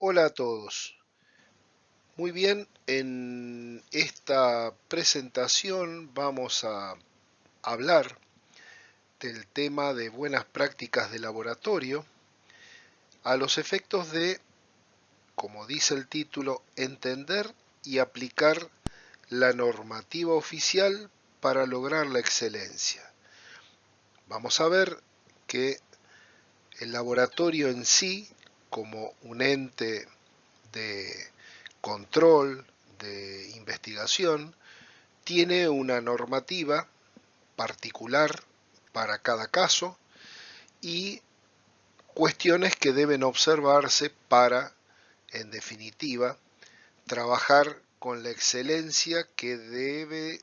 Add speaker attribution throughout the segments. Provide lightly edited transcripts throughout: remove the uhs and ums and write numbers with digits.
Speaker 1: Hola a todos. Muy bien, en esta presentación vamos a hablar del tema de buenas prácticas de laboratorio a los efectos de, como dice el título, entender y aplicar la normativa oficial para lograr la excelencia. Vamos a ver que el laboratorio en sí, como un ente de control, de investigación, tiene una normativa particular para cada caso y cuestiones que deben observarse para, en definitiva, trabajar con la excelencia que debe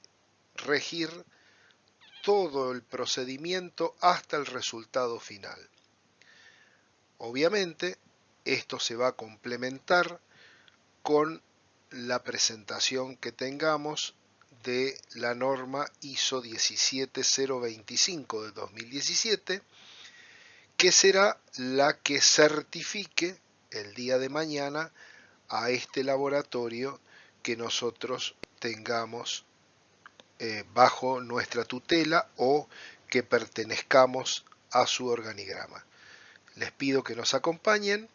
Speaker 1: regir todo el procedimiento hasta el resultado final. Obviamente, esto se va a complementar con la presentación que tengamos de la norma ISO 17025 de 2017, que será la que certifique el día de mañana a este laboratorio que nosotros tengamos bajo nuestra tutela o que pertenezcamos a su organigrama. Les pido que nos acompañen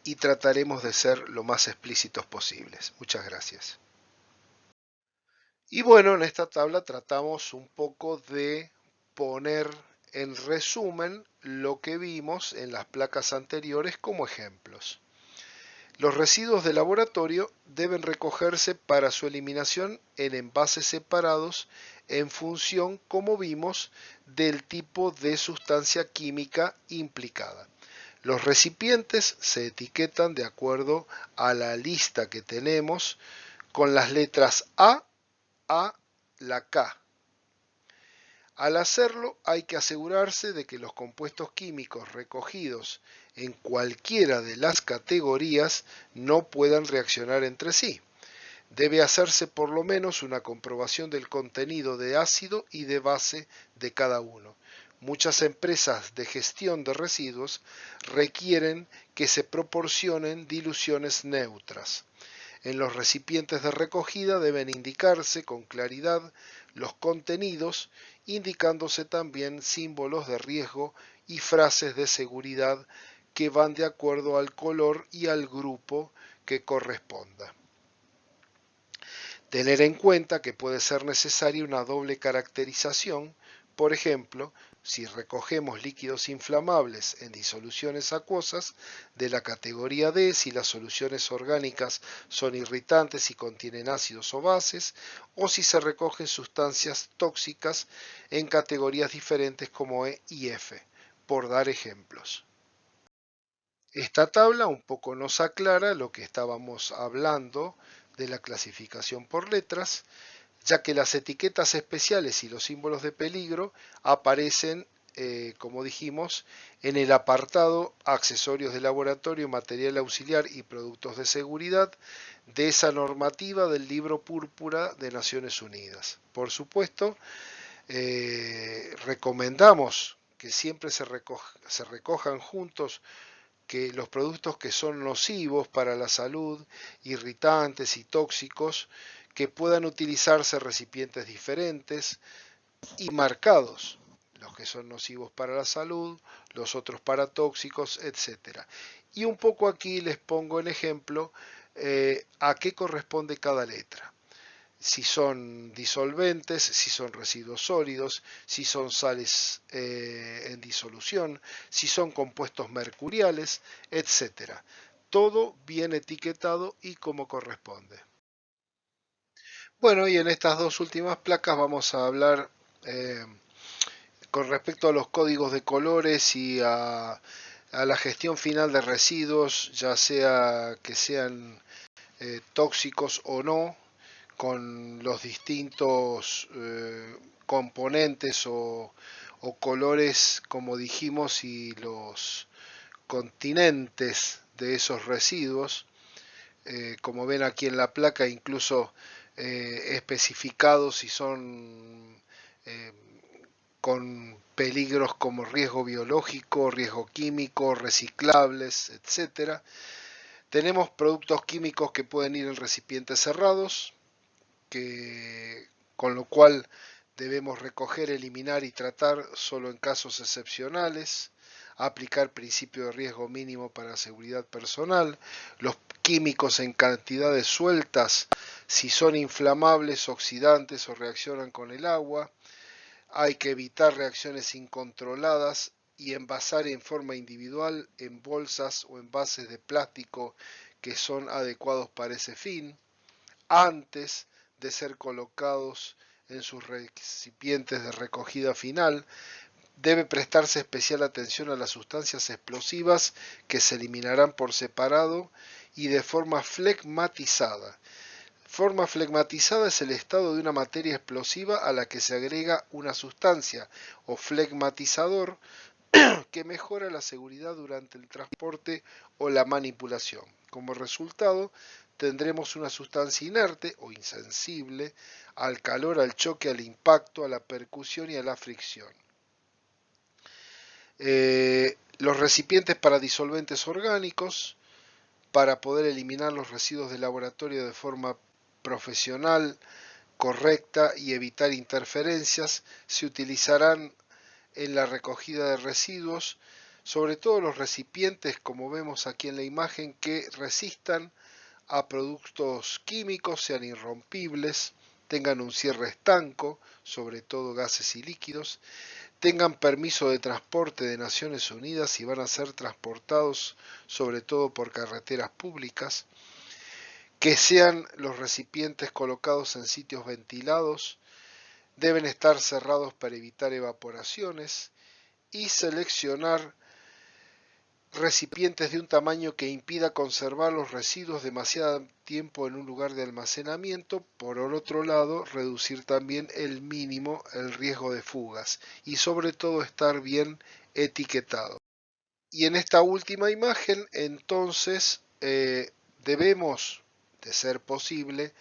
Speaker 1: y trataremos de ser lo más explícitos posibles. Muchas gracias. Y bueno, en esta tabla tratamos un poco de poner en resumen lo que vimos en las placas anteriores como ejemplos. Los residuos de laboratorio deben recogerse para su eliminación en envases separados en función, como vimos, del tipo de sustancia química implicada. Los recipientes se etiquetan de acuerdo a la lista que tenemos con las letras A la K. Al hacerlo hay que asegurarse de que los compuestos químicos recogidos en cualquiera de las categorías no puedan reaccionar entre sí. Debe hacerse por lo menos una comprobación del contenido de ácido y de base de cada uno. Muchas empresas de gestión de residuos requieren que se proporcionen diluciones neutras. En los recipientes de recogida deben indicarse con claridad los contenidos, indicándose también símbolos de riesgo y frases de seguridad que van de acuerdo al color y al grupo que corresponda. Tener en cuenta que puede ser necesaria una doble caracterización, por ejemplo, si recogemos líquidos inflamables en disoluciones acuosas de la categoría D, si las soluciones orgánicas son irritantes y contienen ácidos o bases, o si se recogen sustancias tóxicas en categorías diferentes como E y F, por dar ejemplos. Esta tabla un poco nos aclara lo que estábamos hablando de la clasificación por letras, ya que las etiquetas especiales y los símbolos de peligro aparecen, como dijimos, en el apartado accesorios de laboratorio, material auxiliar y productos de seguridad de esa normativa del libro púrpura de Naciones Unidas. Por supuesto, recomendamos que siempre se recojan juntos que los productos que son nocivos para la salud, irritantes y tóxicos, que puedan utilizarse recipientes diferentes y marcados, los que son nocivos para la salud, los otros para tóxicos, etc. Y un poco aquí les pongo en ejemplo a qué corresponde cada letra. Si son disolventes, si son residuos sólidos, si son sales en disolución, si son compuestos mercuriales, etc. Todo bien etiquetado y como corresponde. Bueno, y en estas dos últimas placas vamos a hablar eh, con respecto a los códigos de colores y a la gestión final de residuos, ya sea que sean tóxicos o no, con los distintos componentes o colores, como dijimos, y los continentes de esos residuos. Como ven aquí en la placa, incluso especificados si son eh, con peligros como riesgo biológico, riesgo químico, reciclables, etcétera. Tenemos productos químicos que pueden ir en recipientes cerrados, con lo cual debemos recoger, eliminar y tratar solo en casos excepcionales, aplicar principio de riesgo mínimo para seguridad personal, los químicos en cantidades sueltas, si son inflamables, oxidantes o reaccionan con el agua, hay que evitar reacciones incontroladas y envasar en forma individual en bolsas o envases de plástico que son adecuados para ese fin, antes de ser colocados en sus recipientes de recogida final. Debe prestarse especial atención a las sustancias explosivas que se eliminarán por separado y de forma flegmatizada. Forma flegmatizada es el estado de una materia explosiva a la que se agrega una sustancia o flegmatizador que mejora la seguridad durante el transporte o la manipulación. Como resultado, tendremos una sustancia inerte o insensible al calor, al choque, al impacto, a la percusión y a la fricción. Los recipientes para disolventes orgánicos, para poder eliminar los residuos de laboratorio de forma profesional, correcta y evitar interferencias, se utilizarán en la recogida de residuos, sobre todo los recipientes, como vemos aquí en la imagen, que resistan a productos químicos, sean irrompibles, tengan un cierre estanco, sobre todo gases y líquidos, tengan permiso de transporte de Naciones Unidas y van a ser transportados sobre todo por carreteras públicas, que sean los recipientes colocados en sitios ventilados, deben estar cerrados para evitar evaporaciones y seleccionar recipientes de un tamaño que impida conservar los residuos demasiado tiempo en un lugar de almacenamiento. Por otro lado, reducir también el mínimo el riesgo de fugas y sobre todo estar bien etiquetado. Y en esta última imagen, entonces, debemos, de ser posible,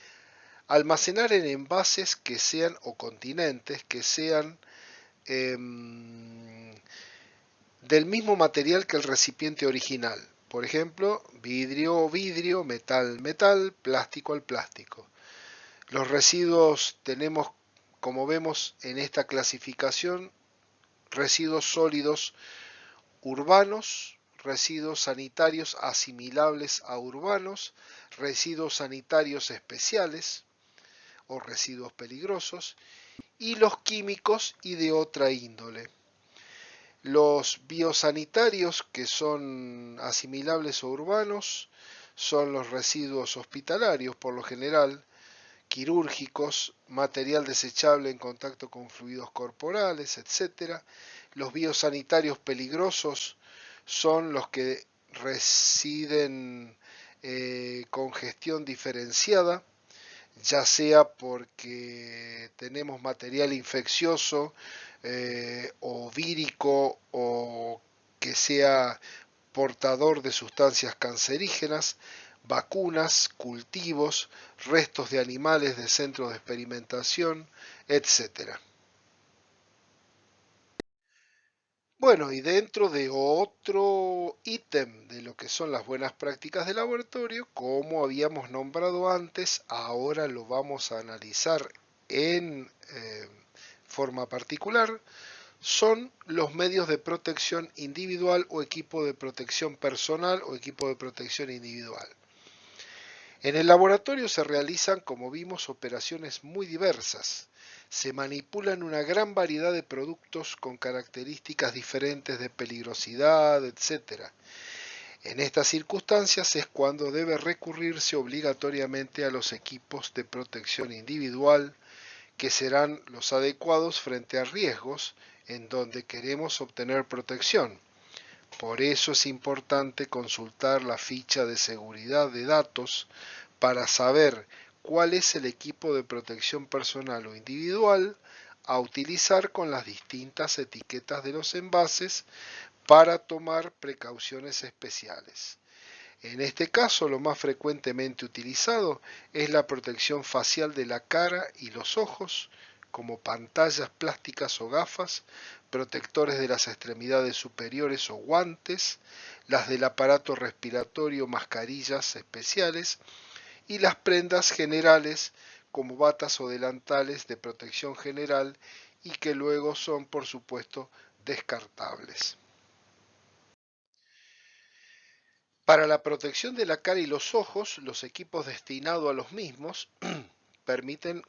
Speaker 1: almacenar en envases que sean, o continentes, que sean del mismo material que el recipiente original. Por ejemplo, vidrio, vidrio, metal, metal, plástico al plástico. Los residuos tenemos, como vemos en esta clasificación, residuos sólidos urbanos, residuos sanitarios asimilables a urbanos, residuos sanitarios especiales o residuos peligrosos, y los químicos y de otra índole. Los biosanitarios, que son asimilables o urbanos, son los residuos hospitalarios, por lo general, quirúrgicos, material desechable en contacto con fluidos corporales, etc. Los biosanitarios peligrosos son los que residen con gestión diferenciada, ya sea porque tenemos material infeccioso o vírico o que sea portador de sustancias cancerígenas, vacunas, cultivos, restos de animales de centros de experimentación, etc. Bueno, y dentro de otro ítem de lo que son las buenas prácticas de laboratorio, como habíamos nombrado antes, ahora lo vamos a analizar en forma particular, son los medios de protección individual o equipo de protección personal o equipo de protección individual. En el laboratorio se realizan, como vimos, operaciones muy diversas. Se manipulan una gran variedad de productos con características diferentes de peligrosidad, etc. En estas circunstancias es cuando debe recurrirse obligatoriamente a los equipos de protección individual, que serán los adecuados frente a riesgos en donde queremos obtener protección. Por eso es importante consultar la ficha de seguridad de datos para saber cuál es el equipo de protección personal o individual a utilizar con las distintas etiquetas de los envases para tomar precauciones especiales. En este caso, lo más frecuentemente utilizado es la protección facial de la cara y los ojos, como pantallas plásticas o gafas, protectores de las extremidades superiores o guantes, las del aparato respiratorio, mascarillas especiales y las prendas generales como batas o delantales de protección general y que luego son, por supuesto, descartables. Para la protección de la cara y los ojos, los equipos destinados a los mismos permiten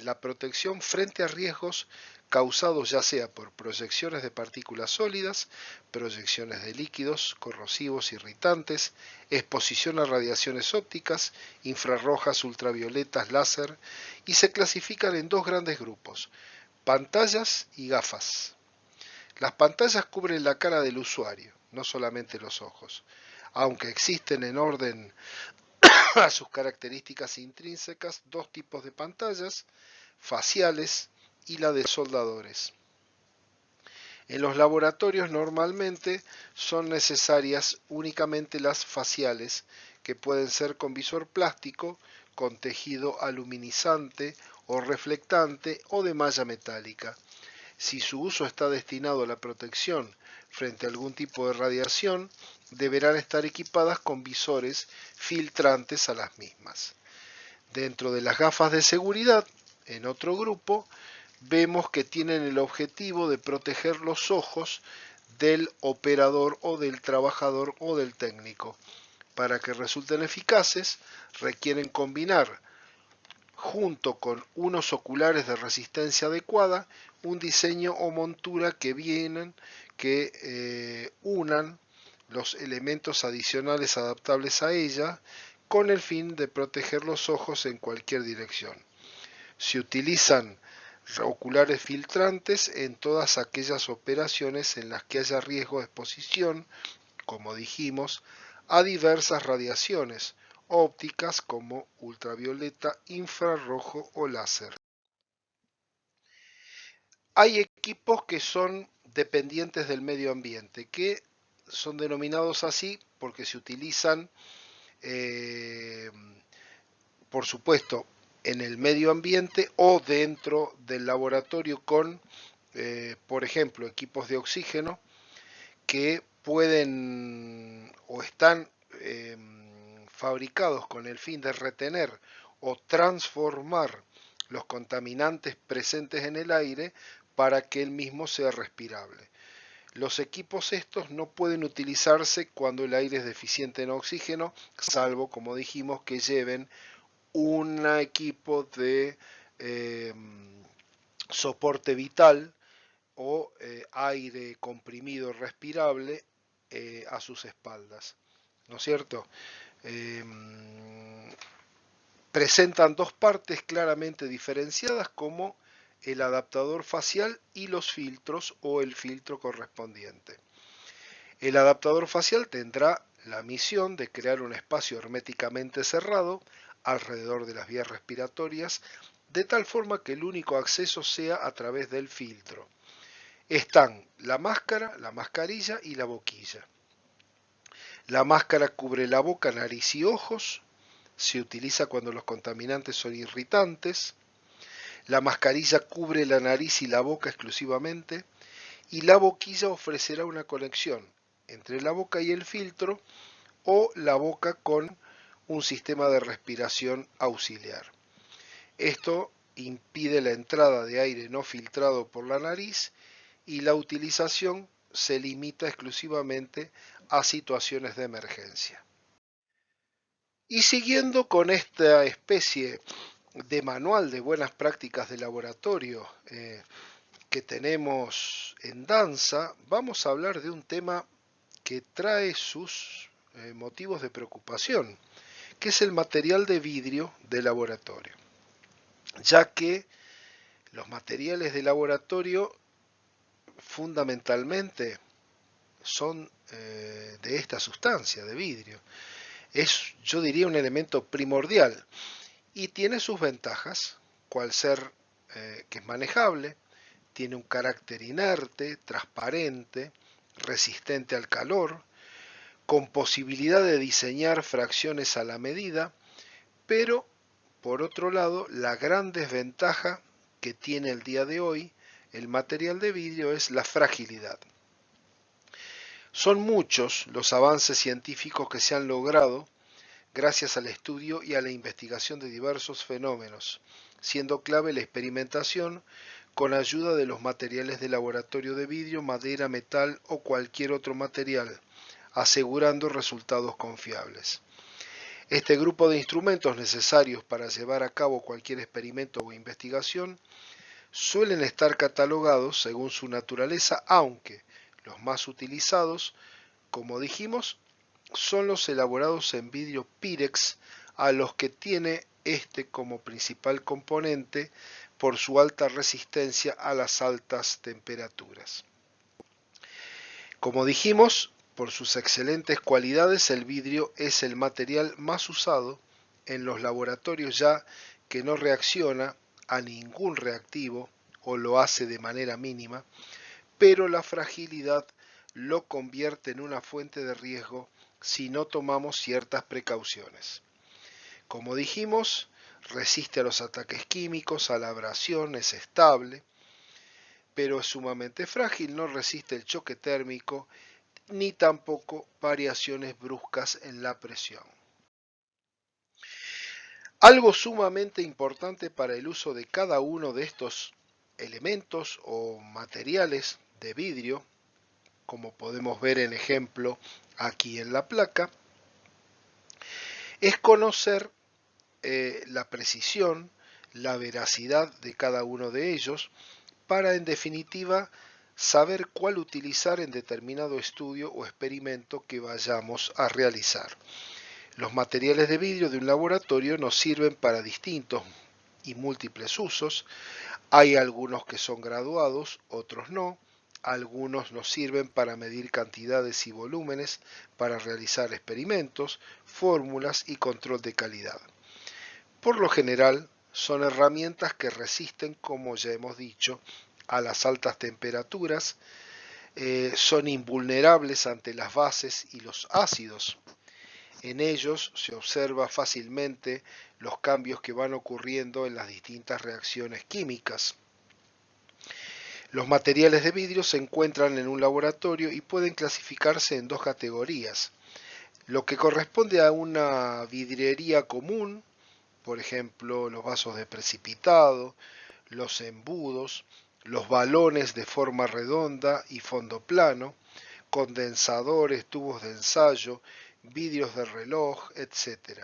Speaker 1: la protección frente a riesgos causados ya sea por proyecciones de partículas sólidas, proyecciones de líquidos, corrosivos, irritantes, exposición a radiaciones ópticas, infrarrojas, ultravioletas, láser, y se clasifican en dos grandes grupos, pantallas y gafas. Las pantallas cubren la cara del usuario, no solamente los ojos, aunque existen en orden a sus características intrínsecas dos tipos de pantallas, faciales y la de soldadores. En los laboratorios normalmente son necesarias únicamente las faciales, que pueden ser con visor plástico, con tejido aluminizante o reflectante o de malla metálica. Si su uso está destinado a la protección frente a algún tipo de radiación, deberán estar equipadas con visores filtrantes a las mismas. Dentro de las gafas de seguridad, en otro grupo, vemos que tienen el objetivo de proteger los ojos del operador o del trabajador o del técnico. Para que resulten eficaces, requieren combinar junto con unos oculares de resistencia adecuada, un diseño o montura que unan los elementos adicionales adaptables a ella con el fin de proteger los ojos en cualquier dirección. Se utilizan oculares filtrantes en todas aquellas operaciones en las que haya riesgo de exposición, como dijimos, a diversas radiaciones ópticas como ultravioleta, infrarrojo o láser. Hay equipos que son dependientes del medio ambiente, que son denominados así porque se utilizan, eh, por supuesto, en el medio ambiente o dentro del laboratorio con, por ejemplo, equipos de oxígeno que pueden o están fabricados con el fin de retener o transformar los contaminantes presentes en el aire para que el mismo sea respirable. Los equipos estos no pueden utilizarse cuando el aire es deficiente en oxígeno, salvo, como dijimos, que lleven un equipo de soporte vital o aire comprimido respirable a sus espaldas, ¿no es cierto? Eh, Presentan dos partes claramente diferenciadas como el adaptador facial y los filtros o el filtro correspondiente. El adaptador facial tendrá la misión de crear un espacio herméticamente cerrado alrededor de las vías respiratorias, de tal forma que el único acceso sea a través del filtro. Están la máscara, la mascarilla y la boquilla. La máscara cubre la boca, nariz y ojos. Se utiliza cuando los contaminantes son irritantes. La mascarilla cubre la nariz y la boca exclusivamente. Y la boquilla ofrecerá una conexión entre la boca y el filtro o la boca con un sistema de respiración auxiliar. Esto impide la entrada de aire no filtrado por la nariz y la utilización se limita exclusivamente a situaciones de emergencia. Y siguiendo con esta especie de manual de buenas prácticas de laboratorio que tenemos en danza, vamos a hablar de un tema que trae sus motivos de preocupación, que es el material de vidrio de laboratorio, ya que los materiales de laboratorio fundamentalmente son de esta sustancia, de vidrio. Es, yo diría, un elemento primordial y tiene sus ventajas, cual ser que es manejable, tiene un carácter inerte, transparente, resistente al calor, con posibilidad de diseñar fracciones a la medida, pero por otro lado, la gran desventaja que tiene el día de hoy el material de vidrio es la fragilidad. Son muchos los avances científicos que se han logrado gracias al estudio y a la investigación de diversos fenómenos, siendo clave la experimentación con ayuda de los materiales de laboratorio de vidrio, madera, metal o cualquier otro material, asegurando resultados confiables. Este grupo de instrumentos necesarios para llevar a cabo cualquier experimento o investigación suelen estar catalogados según su naturaleza, aunque los más utilizados, como dijimos, son los elaborados en vidrio Pyrex, a los que tiene este como principal componente por su alta resistencia a las altas temperaturas. Como dijimos, por sus excelentes cualidades, el vidrio es el material más usado en los laboratorios, ya que no reacciona a ningún reactivo o lo hace de manera mínima, pero la fragilidad lo convierte en una fuente de riesgo si no tomamos ciertas precauciones. Como dijimos, resiste a los ataques químicos, a la abrasión, es estable, pero es sumamente frágil, no resiste el choque térmico ni tampoco variaciones bruscas en la presión. Algo sumamente importante para el uso de cada uno de estos elementos o materiales de vidrio, como podemos ver en ejemplo aquí en la placa, es conocer la precisión, la veracidad de cada uno de ellos, para en definitiva saber cuál utilizar en determinado estudio o experimento que vayamos a realizar. Los materiales de vidrio de un laboratorio nos sirven para distintos y múltiples usos. Hay algunos que son graduados, otros no. Algunos nos sirven para medir cantidades y volúmenes, para realizar experimentos, fórmulas y control de calidad. Por lo general, son herramientas que resisten, como ya hemos dicho, a las altas temperaturas, son invulnerables ante las bases y los ácidos. En ellos se observa fácilmente los cambios que van ocurriendo en las distintas reacciones químicas. Los materiales de vidrio se encuentran en un laboratorio y pueden clasificarse en dos categorías. Lo que corresponde a una vidriería común, por ejemplo, los vasos de precipitado, los embudos, los balones de forma redonda y fondo plano, condensadores, tubos de ensayo, vidrios de reloj, etc.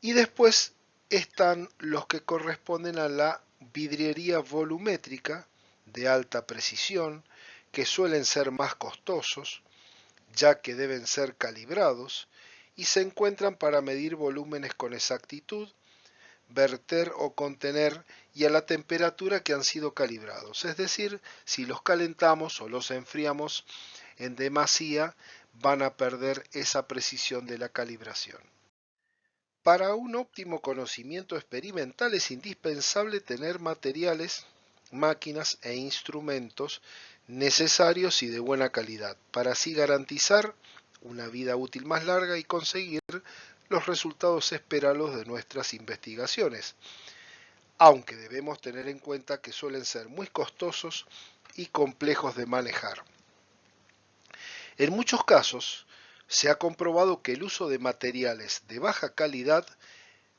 Speaker 1: Y después están los que corresponden a la vidriería volumétrica de alta precisión, que suelen ser más costosos, ya que deben ser calibrados, y se encuentran para medir volúmenes con exactitud, verter o contener y a la temperatura que han sido calibrados. Es decir, si los calentamos o los enfriamos en demasía, van a perder esa precisión de la calibración. Para un óptimo conocimiento experimental es indispensable tener materiales, máquinas e instrumentos necesarios y de buena calidad, para así garantizar una vida útil más larga y conseguir los resultados esperados de nuestras investigaciones, aunque debemos tener en cuenta que suelen ser muy costosos y complejos de manejar. En muchos casos, se ha comprobado que el uso de materiales de baja calidad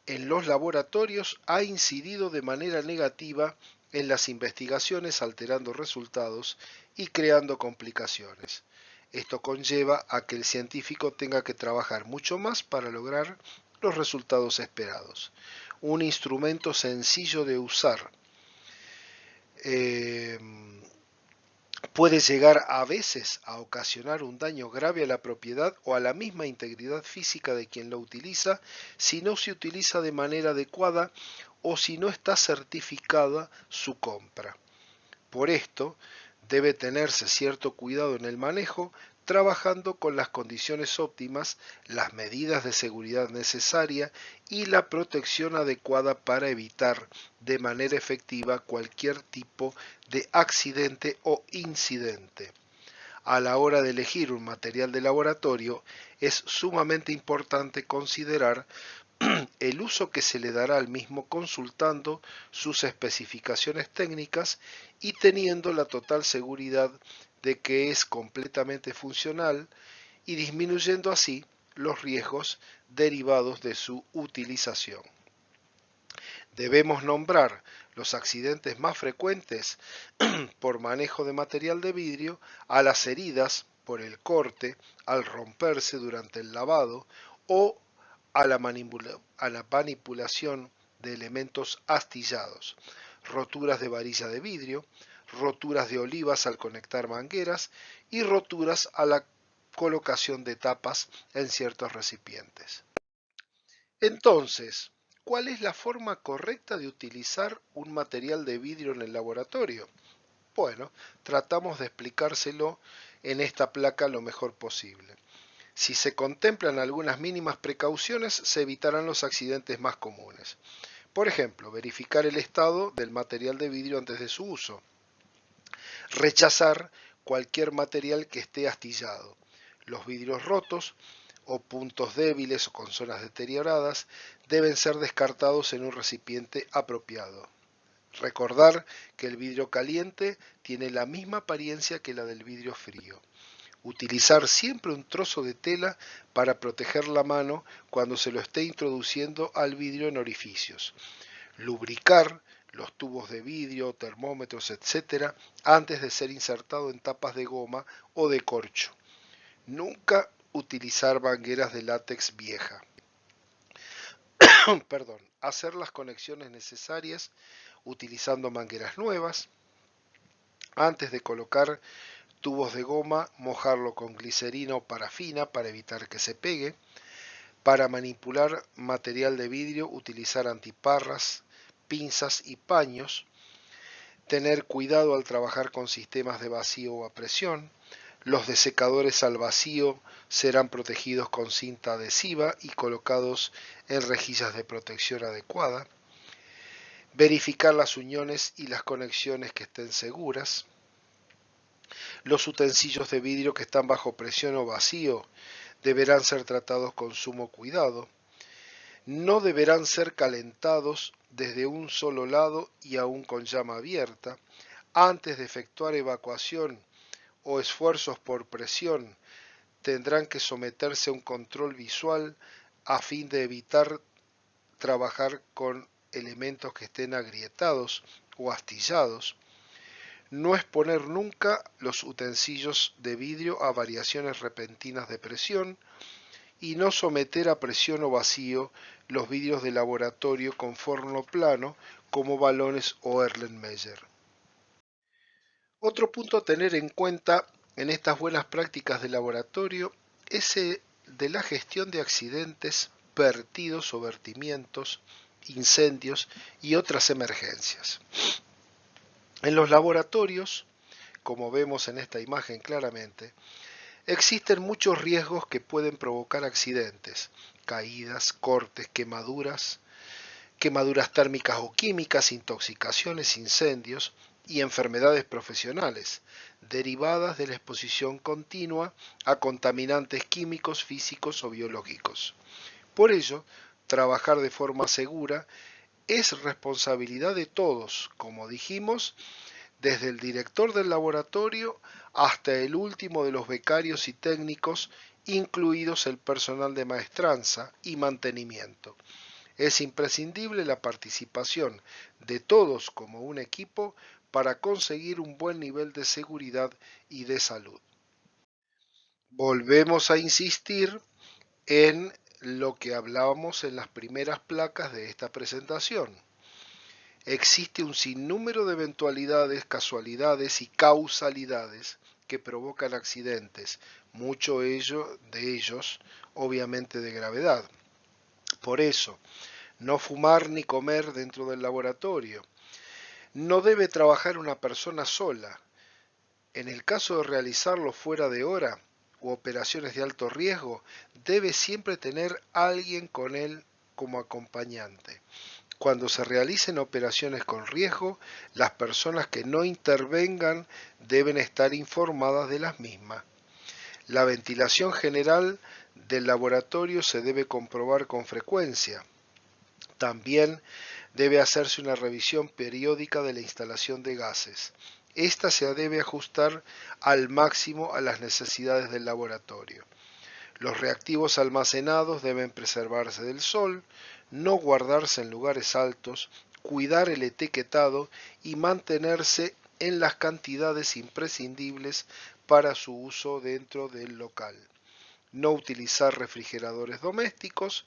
Speaker 1: en los laboratorios ha incidido de manera negativa en las investigaciones, alterando resultados y creando complicaciones. Esto conlleva a que el científico tenga que trabajar mucho más para lograr los resultados esperados. Un instrumento sencillo de usar puede llegar a veces a ocasionar un daño grave a la propiedad o a la misma integridad física de quien lo utiliza si no se utiliza de manera adecuada o si no está certificada su compra. Por esto, debe tenerse cierto cuidado en el manejo, trabajando con las condiciones óptimas, las medidas de seguridad necesarias y la protección adecuada para evitar de manera efectiva cualquier tipo de accidente o incidente. A la hora de elegir un material de laboratorio, es sumamente importante considerar el uso que se le dará al mismo consultando sus especificaciones técnicas y teniendo la total seguridad de que es completamente funcional y disminuyendo así los riesgos derivados de su utilización. Debemos nombrar los accidentes más frecuentes por manejo de material de vidrio a las heridas por el corte, al romperse durante el lavado o a la manipulación de elementos astillados, roturas de varilla de vidrio, roturas de olivas al conectar mangueras y roturas a la colocación de tapas en ciertos recipientes. Entonces, ¿cuál es la forma correcta de utilizar un material de vidrio en el laboratorio? Bueno, tratamos de explicárselo en esta placa lo mejor posible. Si se contemplan algunas mínimas precauciones, se evitarán los accidentes más comunes. Por ejemplo, verificar el estado del material de vidrio antes de su uso. Rechazar cualquier material que esté astillado. Los vidrios rotos o puntos débiles o con zonas deterioradas deben ser descartados en un recipiente apropiado. Recordar que el vidrio caliente tiene la misma apariencia que la del vidrio frío. Utilizar siempre un trozo de tela para proteger la mano cuando se lo esté introduciendo al vidrio en orificios. Lubricar los tubos de vidrio, termómetros, etc. antes de ser insertado en tapas de goma o de corcho. Nunca utilizar mangueras de látex vieja. Hacer las conexiones necesarias utilizando mangueras nuevas. Antes de colocar tubos de goma, mojarlo con glicerina o parafina para evitar que se pegue. Para manipular material de vidrio, utilizar antiparras, pinzas y paños. Tener cuidado al trabajar con sistemas de vacío o a presión. Los desecadores al vacío serán protegidos con cinta adhesiva y colocados en rejillas de protección adecuada. Verificar las uniones y las conexiones que estén seguras. Los utensilios de vidrio que están bajo presión o vacío deberán ser tratados con sumo cuidado. No deberán ser calentados desde un solo lado y aún con llama abierta. Antes de efectuar evacuación o esfuerzos por presión, tendrán que someterse a un control visual a fin de evitar trabajar con elementos que estén agrietados o astillados. No exponer nunca los utensilios de vidrio a variaciones repentinas de presión y no someter a presión o vacío los vidrios de laboratorio con forno plano como balones o Erlenmeyer. Otro punto a tener en cuenta en estas buenas prácticas de laboratorio es el de la gestión de accidentes, vertidos o vertimientos, incendios y otras emergencias. En los laboratorios, como vemos en esta imagen claramente, existen muchos riesgos que pueden provocar accidentes, caídas, cortes, quemaduras térmicas o químicas, intoxicaciones, incendios y enfermedades profesionales, derivadas de la exposición continua a contaminantes químicos, físicos o biológicos. Por ello, trabajar de forma segura es responsabilidad de todos, como dijimos, desde el director del laboratorio hasta el último de los becarios y técnicos, incluidos el personal de maestranza y mantenimiento. Es imprescindible la participación de todos como un equipo para conseguir un buen nivel de seguridad y de salud. Volvemos a insistir en lo que hablábamos en las primeras placas de esta presentación. Existe un sinnúmero de eventualidades, casualidades y causalidades que provocan accidentes, muchos de ellos obviamente de gravedad. Por eso, no fumar ni comer dentro del laboratorio. No debe trabajar una persona sola. En el caso de realizarlo fuera de hora u operaciones de alto riesgo, debe siempre tener alguien con él como acompañante. Cuando se realicen operaciones con riesgo, las personas que no intervengan deben estar informadas de las mismas. La ventilación general del laboratorio se debe comprobar con frecuencia. También debe hacerse una revisión periódica de la instalación de gases. Esta se debe ajustar al máximo a las necesidades del laboratorio. Los reactivos almacenados deben preservarse del sol, no guardarse en lugares altos, cuidar el etiquetado y mantenerse en las cantidades imprescindibles para su uso dentro del local. No utilizar refrigeradores domésticos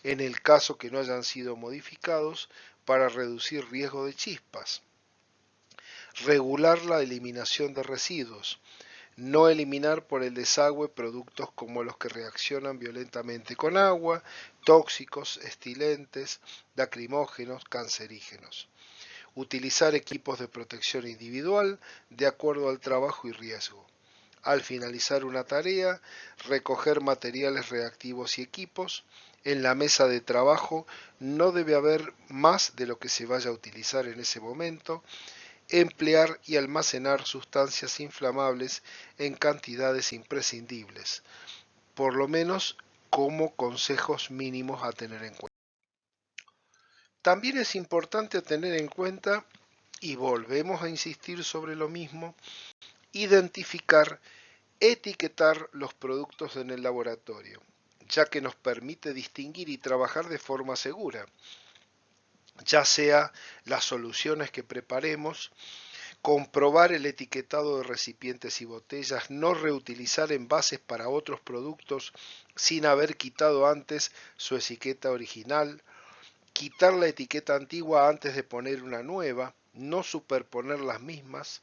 Speaker 1: en el caso que no hayan sido modificados para reducir riesgo de chispas. Regular la eliminación de residuos. No eliminar por el desagüe productos como los que reaccionan violentamente con agua, tóxicos, estilentes, lacrimógenos, cancerígenos. Utilizar equipos de protección individual de acuerdo al trabajo y riesgo. Al finalizar una tarea, recoger materiales reactivos y equipos. En la mesa de trabajo no debe haber más de lo que se vaya a utilizar en ese momento. Emplear y almacenar sustancias inflamables en cantidades imprescindibles, por lo menos como consejos mínimos a tener en cuenta. También es importante tener en cuenta, y volvemos a insistir sobre lo mismo, identificar, etiquetar los productos en el laboratorio, ya que nos permite distinguir y trabajar de forma segura, ya sea las soluciones que preparemos, comprobar el etiquetado de recipientes y botellas, no reutilizar envases para otros productos sin haber quitado antes su etiqueta original, quitar la etiqueta antigua antes de poner una nueva, no superponer las mismas,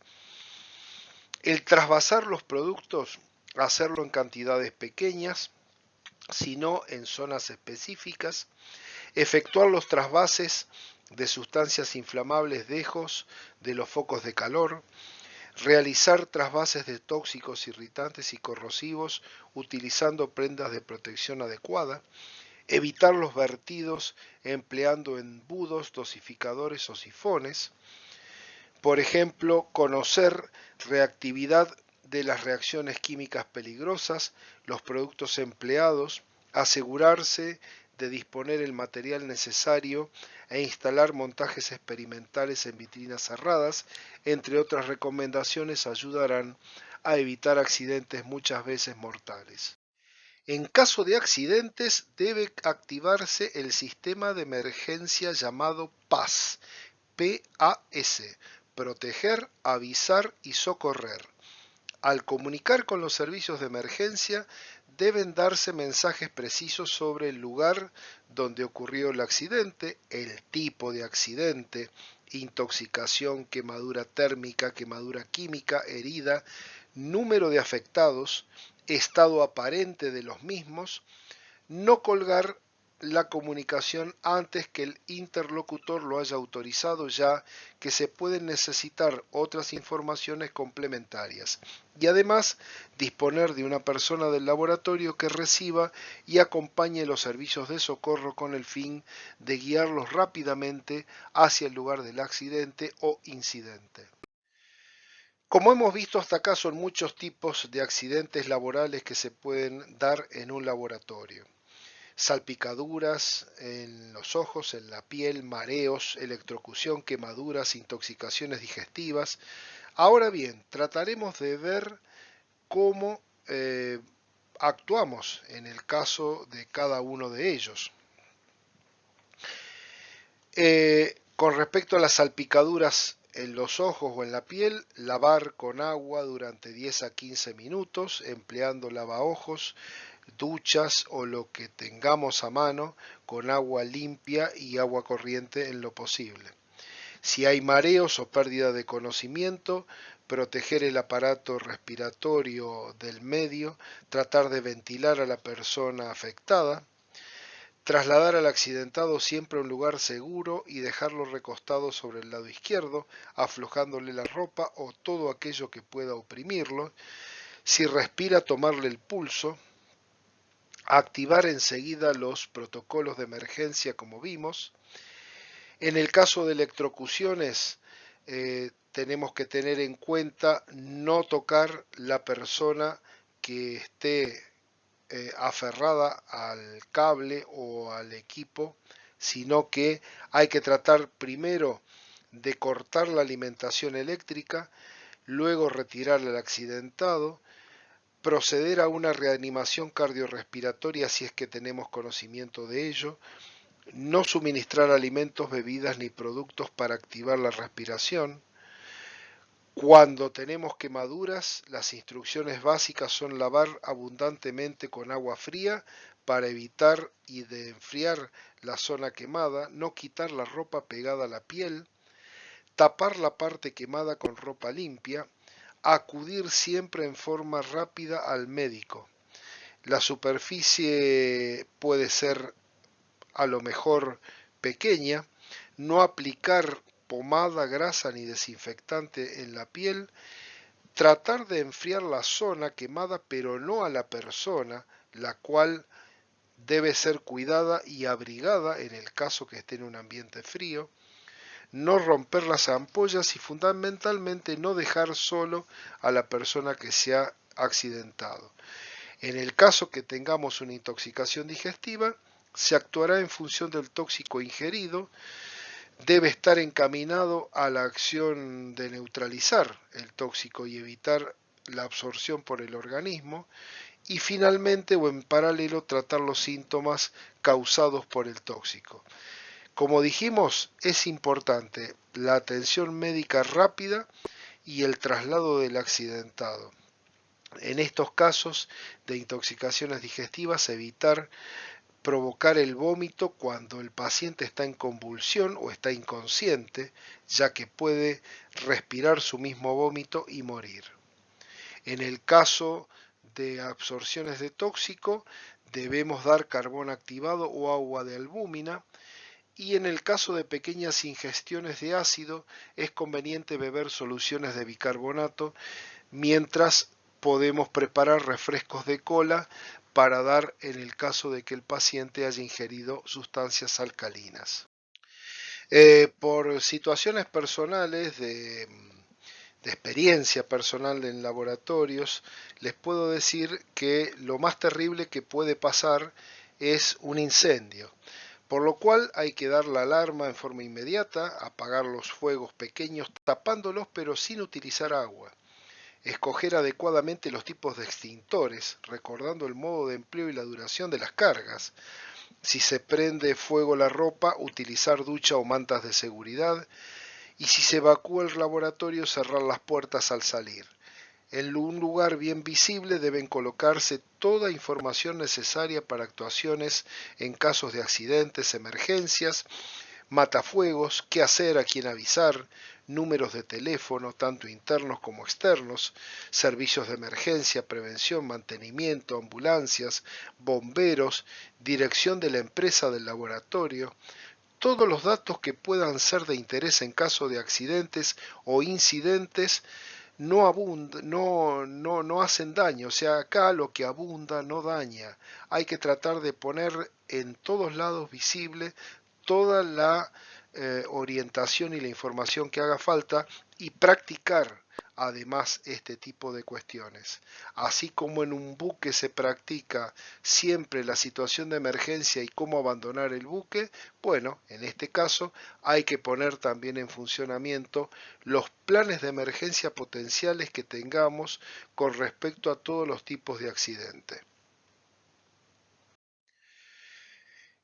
Speaker 1: el trasvasar los productos, hacerlo en cantidades pequeñas, sino en zonas específicas, efectuar los trasvases de sustancias inflamables lejos de los focos de calor, realizar trasvases de tóxicos, irritantes y corrosivos utilizando prendas de protección adecuada, evitar los vertidos empleando embudos, dosificadores o sifones, por ejemplo, conocer reactividad de las reacciones químicas peligrosas, los productos empleados, asegurarse de disponer el material necesario e instalar montajes experimentales en vitrinas cerradas, entre otras recomendaciones, ayudarán a evitar accidentes muchas veces mortales. En caso de accidentes debe activarse el sistema de emergencia llamado PAS, PAS, proteger, avisar y socorrer. Al comunicar con los servicios de emergencia, deben darse mensajes precisos sobre el lugar donde ocurrió el accidente, el tipo de accidente, intoxicación, quemadura térmica, quemadura química, herida, número de afectados, estado aparente de los mismos, no colgar la comunicación antes que el interlocutor lo haya autorizado, ya que se pueden necesitar otras informaciones complementarias, y además disponer de una persona del laboratorio que reciba y acompañe los servicios de socorro con el fin de guiarlos rápidamente hacia el lugar del accidente o incidente. Como hemos visto hasta acá, son muchos tipos de accidentes laborales que se pueden dar en un laboratorio: salpicaduras en los ojos, en la piel, mareos, electrocución, quemaduras, intoxicaciones digestivas. Ahora bien, trataremos de ver cómo actuamos en el caso de cada uno de ellos. Con respecto a las salpicaduras en los ojos o en la piel, lavar con agua durante 10 a 15 minutos, empleando lavaojos, duchas o lo que tengamos a mano, con agua limpia y agua corriente en lo posible. Si hay mareos o pérdida de conocimiento, proteger el aparato respiratorio del medio, tratar de ventilar a la persona afectada, trasladar al accidentado siempre a un lugar seguro y dejarlo recostado sobre el lado izquierdo, aflojándole la ropa o todo aquello que pueda oprimirlo. Si respira, tomarle el pulso, activar enseguida los protocolos de emergencia como vimos. En el caso de electrocuciones, tenemos que tener en cuenta no tocar la persona que esté aferrada al cable o al equipo sino que hay que tratar primero de cortar la alimentación eléctrica, luego retirar al accidentado, proceder a una reanimación cardiorrespiratoria si es que tenemos conocimiento de ello, no suministrar alimentos, bebidas ni productos para activar la respiración. Cuando tenemos quemaduras, las instrucciones básicas son lavar abundantemente con agua fría para evitar y de enfriar la zona quemada, no quitar la ropa pegada a la piel, tapar la parte quemada con ropa limpia, acudir siempre en forma rápida al médico. La superficie puede ser a lo mejor pequeña, no aplicar pomada, grasa ni desinfectante en la piel, tratar de enfriar la zona quemada pero no a la persona, la cual debe ser cuidada y abrigada en el caso que esté en un ambiente frío, no romper las ampollas y fundamentalmente no dejar solo a la persona que se ha accidentado. En el caso que tengamos una intoxicación digestiva, se actuará en función del tóxico ingerido, debe estar encaminado a la acción de neutralizar el tóxico y evitar la absorción por el organismo, y finalmente o en paralelo tratar los síntomas causados por el tóxico. Como dijimos, es importante la atención médica rápida y el traslado del accidentado. En estos casos de intoxicaciones digestivas, evitar provocar el vómito cuando el paciente está en convulsión o está inconsciente, ya que puede respirar su mismo vómito y morir. En el caso de absorciones de tóxico, debemos dar carbón activado o agua de albúmina, y en el caso de pequeñas ingestiones de ácido, es conveniente beber soluciones de bicarbonato, mientras podemos preparar refrescos de cola para dar en el caso de que el paciente haya ingerido sustancias alcalinas. Por situaciones personales de experiencia personal en laboratorios, les puedo decir que lo más terrible que puede pasar es un incendio, por lo cual hay que dar la alarma en forma inmediata, apagar los fuegos pequeños tapándolos pero sin utilizar agua. Escoger adecuadamente los tipos de extintores, recordando el modo de empleo y la duración de las cargas. Si se prende fuego la ropa, utilizar ducha o mantas de seguridad. Y si se evacúa el laboratorio, cerrar las puertas al salir. En un lugar bien visible deben colocarse toda información necesaria para actuaciones en casos de accidentes, emergencias, matafuegos, qué hacer, a quién avisar, números de teléfono, tanto internos como externos, servicios de emergencia, prevención, mantenimiento, ambulancias, bomberos, dirección de la empresa del laboratorio, todos los datos que puedan ser de interés en caso de accidentes o incidentes no hacen daño, o sea, acá lo que abunda no daña. Hay que tratar de poner en todos lados visible toda la orientación y la información que haga falta y practicar además este tipo de cuestiones. Así como en un buque se practica siempre la situación de emergencia y cómo abandonar el buque, bueno, en este caso hay que poner también en funcionamiento los planes de emergencia potenciales que tengamos con respecto a todos los tipos de accidente.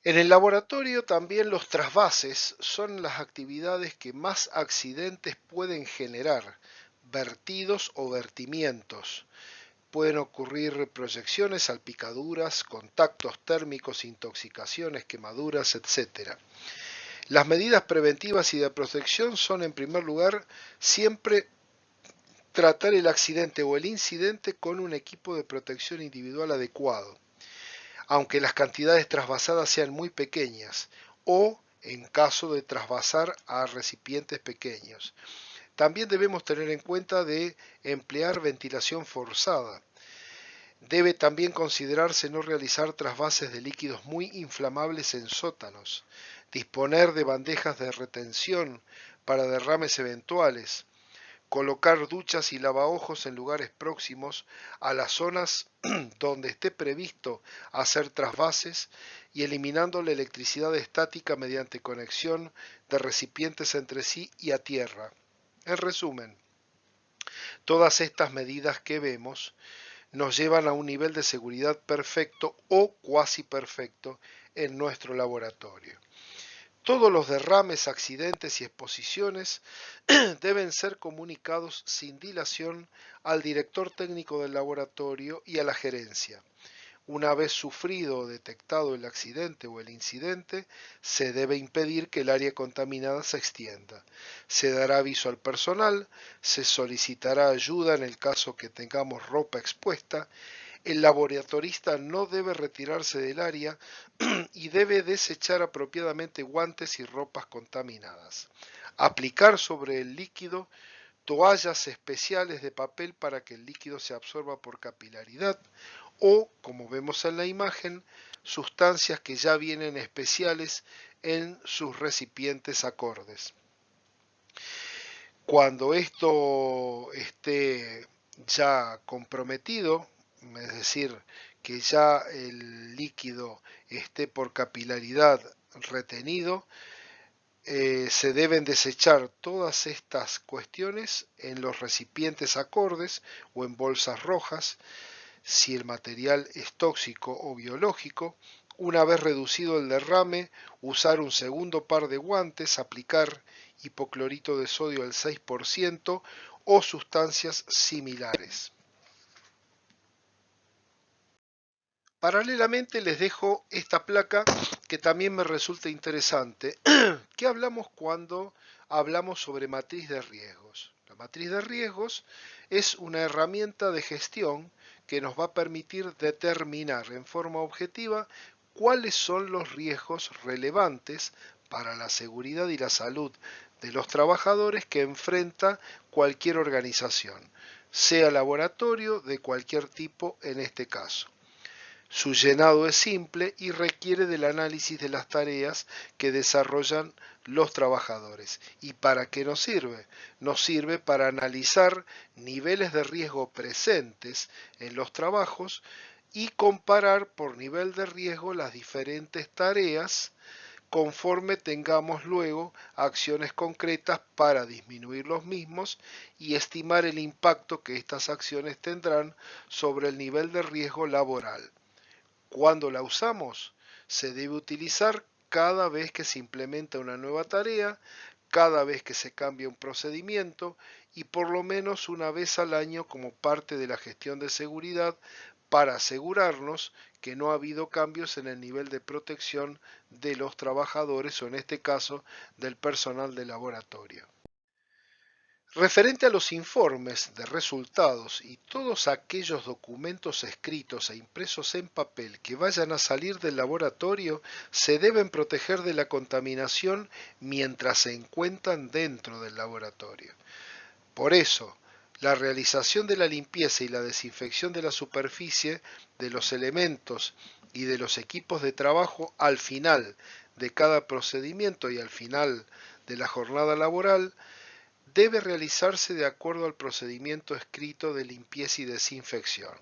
Speaker 1: En el laboratorio también los trasvases son las actividades que más accidentes pueden generar, vertidos o vertimientos. Pueden ocurrir proyecciones, salpicaduras, contactos térmicos, intoxicaciones, quemaduras, etc. Las medidas preventivas y de protección son, en primer lugar, siempre tratar el accidente o el incidente con un equipo de protección individual adecuado, aunque las cantidades trasvasadas sean muy pequeñas, o en caso de trasvasar a recipientes pequeños. También debemos tener en cuenta de emplear ventilación forzada. Debe también considerarse no realizar trasvases de líquidos muy inflamables en sótanos, disponer de bandejas de retención para derrames eventuales, Colocar duchas y lavaojos en lugares próximos a las zonas donde esté previsto hacer trasvases y eliminando la electricidad estática mediante conexión de recipientes entre sí y a tierra. En resumen, todas estas medidas que vemos nos llevan a un nivel de seguridad perfecto o cuasi perfecto en nuestro laboratorio. Todos los derrames, accidentes y exposiciones deben ser comunicados sin dilación al director técnico del laboratorio y a la gerencia. Una vez sufrido o detectado el accidente o el incidente, se debe impedir que el área contaminada se extienda. Se dará aviso al personal, se solicitará ayuda en el caso que tengamos ropa expuesta. El laboratorista no debe retirarse del área y debe desechar apropiadamente guantes y ropas contaminadas. Aplicar sobre el líquido toallas especiales de papel para que el líquido se absorba por capilaridad o, como vemos en la imagen, sustancias que ya vienen especiales en sus recipientes acordes. Cuando esto esté ya comprometido, es decir, que ya el líquido esté por capilaridad retenido, se deben desechar todas estas cuestiones en los recipientes acordes o en bolsas rojas, si el material es tóxico o biológico. Una vez reducido el derrame, usar un segundo par de guantes, aplicar hipoclorito de sodio al 6% o sustancias similares. Paralelamente les dejo esta placa que también me resulta interesante. ¿Qué hablamos cuando hablamos sobre matriz de riesgos? La matriz de riesgos es una herramienta de gestión que nos va a permitir determinar en forma objetiva cuáles son los riesgos relevantes para la seguridad y la salud de los trabajadores que enfrenta cualquier organización, sea laboratorio de cualquier tipo en este caso. Su llenado es simple y requiere del análisis de las tareas que desarrollan los trabajadores. ¿Y para qué nos sirve? Nos sirve para analizar niveles de riesgo presentes en los trabajos y comparar por nivel de riesgo las diferentes tareas conforme tengamos luego acciones concretas para disminuir los mismos y estimar el impacto que estas acciones tendrán sobre el nivel de riesgo laboral. Cuando la usamos, se debe utilizar cada vez que se implementa una nueva tarea, cada vez que se cambia un procedimiento y por lo menos una vez al año como parte de la gestión de seguridad para asegurarnos que no ha habido cambios en el nivel de protección de los trabajadores o en este caso del personal de laboratorio. Referente a los informes de resultados y todos aquellos documentos escritos e impresos en papel que vayan a salir del laboratorio se deben proteger de la contaminación mientras se encuentran dentro del laboratorio. Por eso, la realización de la limpieza y la desinfección de la superficie, de los elementos y de los equipos de trabajo al final de cada procedimiento y al final de la jornada laboral debe realizarse de acuerdo al procedimiento escrito de limpieza y desinfección.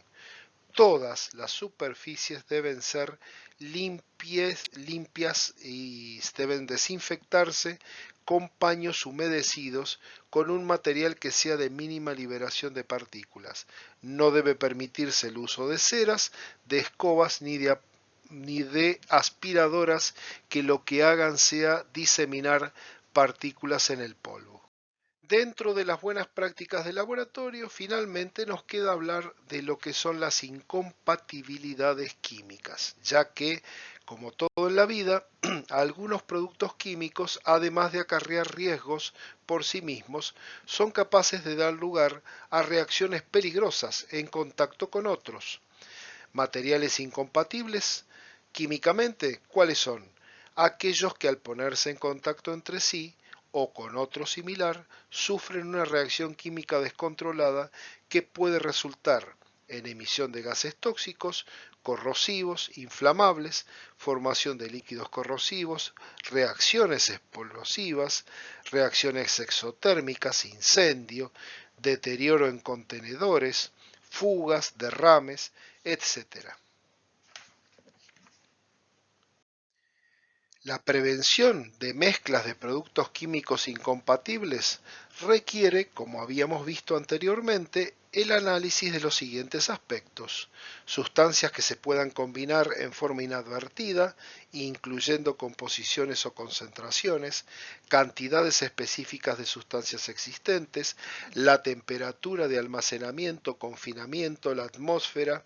Speaker 1: Todas las superficies deben ser limpias y deben desinfectarse con paños humedecidos con un material que sea de mínima liberación de partículas. No debe permitirse el uso de ceras, de escobas ni de aspiradoras que lo que hagan sea diseminar partículas en el polvo. Dentro de las buenas prácticas de laboratorio, finalmente nos queda hablar de lo que son las incompatibilidades químicas, ya que, como todo en la vida, algunos productos químicos, además de acarrear riesgos por sí mismos, son capaces de dar lugar a reacciones peligrosas en contacto con otros. Materiales incompatibles químicamente, ¿cuáles son? Aquellos que al ponerse en contacto entre sí o con otro similar, sufren una reacción química descontrolada que puede resultar en emisión de gases tóxicos corrosivos, inflamables, formación de líquidos corrosivos, reacciones explosivas, reacciones exotérmicas, incendio, deterioro en contenedores, fugas, derrames, etc. La prevención de mezclas de productos químicos incompatibles requiere, como habíamos visto anteriormente, el análisis de los siguientes aspectos: sustancias que se puedan combinar en forma inadvertida, incluyendo composiciones o concentraciones, cantidades específicas de sustancias existentes, la temperatura de almacenamiento, confinamiento, la atmósfera,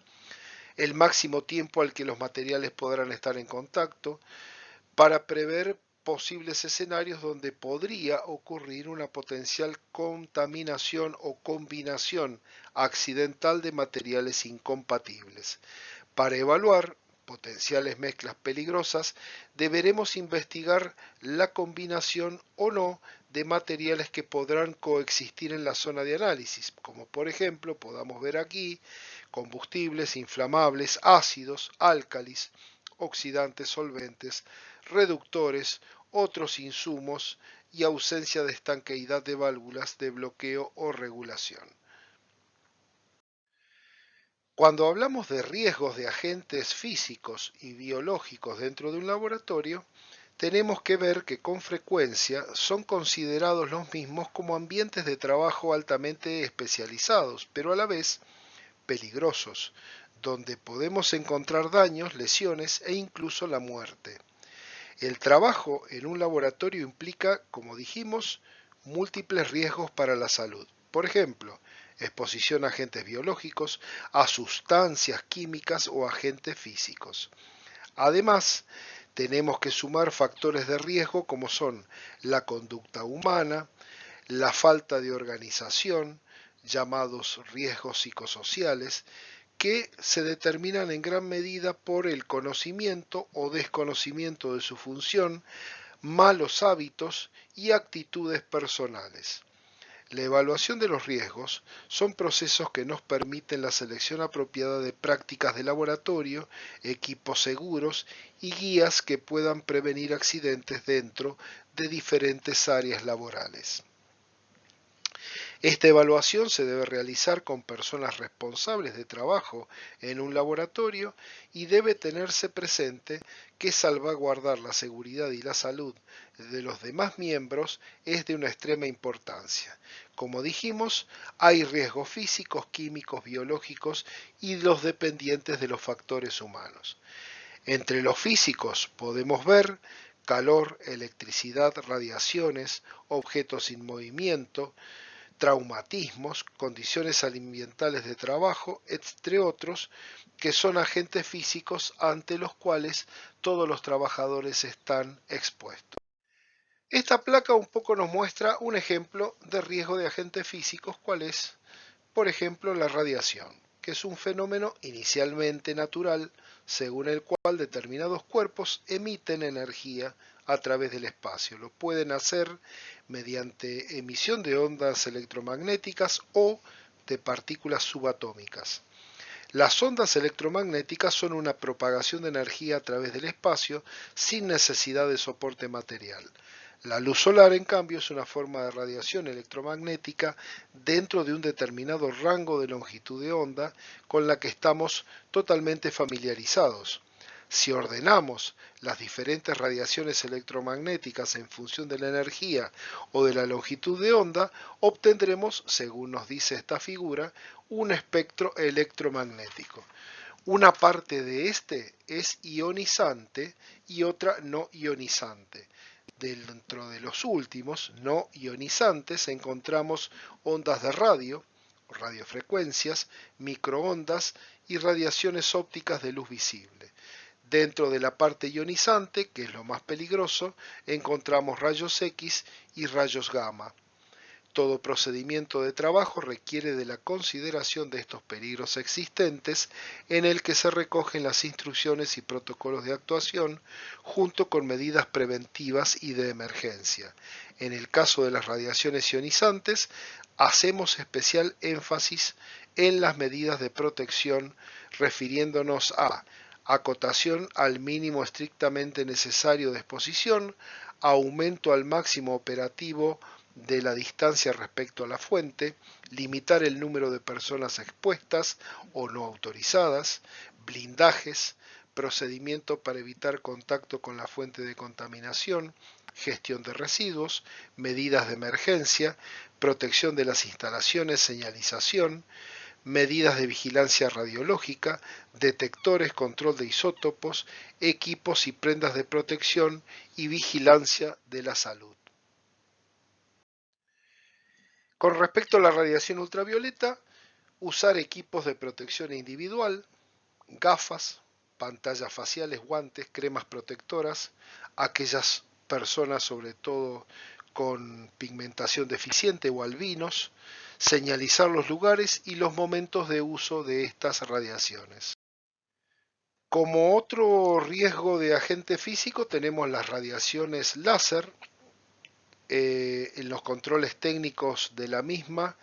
Speaker 1: el máximo tiempo al que los materiales podrán estar en contacto, para prever posibles escenarios donde podría ocurrir una potencial contaminación o combinación accidental de materiales incompatibles. Para evaluar potenciales mezclas peligrosas, deberemos investigar la combinación o no de materiales que podrán coexistir en la zona de análisis, como por ejemplo podamos ver aquí combustibles, inflamables, ácidos, álcalis, oxidantes, solventes, reductores, otros insumos y ausencia de estanqueidad de válvulas de bloqueo o regulación. Cuando hablamos de riesgos de agentes físicos y biológicos dentro de un laboratorio, tenemos que ver que con frecuencia son considerados los mismos como ambientes de trabajo altamente especializados, pero a la vez peligrosos, donde podemos encontrar daños, lesiones e incluso la muerte. El trabajo en un laboratorio implica, como dijimos, múltiples riesgos para la salud. Por ejemplo, exposición a agentes biológicos, a sustancias químicas o agentes físicos. Además, tenemos que sumar factores de riesgo como son la conducta humana, la falta de organización, llamados riesgos psicosociales, que se determinan en gran medida por el conocimiento o desconocimiento de su función, malos hábitos y actitudes personales. La evaluación de los riesgos son procesos que nos permiten la selección apropiada de prácticas de laboratorio, equipos seguros y guías que puedan prevenir accidentes dentro de diferentes áreas laborales. Esta evaluación se debe realizar con personas responsables de trabajo en un laboratorio y debe tenerse presente que salvaguardar la seguridad y la salud de los demás miembros es de una extrema importancia. Como dijimos, hay riesgos físicos, químicos, biológicos y los dependientes de los factores humanos. Entre los físicos podemos ver calor, electricidad, radiaciones, objetos sin movimiento, traumatismos, condiciones ambientales de trabajo, entre otros, que son agentes físicos ante los cuales todos los trabajadores están expuestos. Esta placa un poco nos muestra un ejemplo de riesgo de agentes físicos, cuál es, por ejemplo, la radiación, que es un fenómeno inicialmente natural, según el cual determinados cuerpos emiten energía a través del espacio. Lo pueden hacer mediante emisión de ondas electromagnéticas o de partículas subatómicas. Las ondas electromagnéticas son una propagación de energía a través del espacio sin necesidad de soporte material. La luz solar, en cambio, es una forma de radiación electromagnética dentro de un determinado rango de longitud de onda con la que estamos totalmente familiarizados. Si ordenamos las diferentes radiaciones electromagnéticas en función de la energía o de la longitud de onda, obtendremos, según nos dice esta figura, un espectro electromagnético. Una parte de este es ionizante y otra no ionizante. Dentro de los últimos, no ionizantes, encontramos ondas de radio, radiofrecuencias, microondas y radiaciones ópticas de luz visible. Dentro de la parte ionizante, que es lo más peligroso, encontramos rayos X y rayos gamma. Todo procedimiento de trabajo requiere de la consideración de estos peligros existentes, en el que se recogen las instrucciones y protocolos de actuación junto con medidas preventivas y de emergencia. En el caso de las radiaciones ionizantes, hacemos especial énfasis en las medidas de protección, refiriéndonos a acotación al mínimo estrictamente necesario de exposición, aumento al máximo operativo de la distancia respecto a la fuente, limitar el número de personas expuestas o no autorizadas, blindajes, procedimiento para evitar contacto con la fuente de contaminación, gestión de residuos, medidas de emergencia, protección de las instalaciones, señalización, medidas de vigilancia radiológica, detectores, control de isótopos, equipos y prendas de protección y vigilancia de la salud. Con respecto a la radiación ultravioleta, usar equipos de protección individual, gafas, pantallas faciales, guantes, cremas protectoras, aquellas personas sobre todo con pigmentación deficiente o albinos, señalizar los lugares y los momentos de uso de estas radiaciones. Como otro riesgo de agente físico tenemos las radiaciones láser. En los controles técnicos de la misma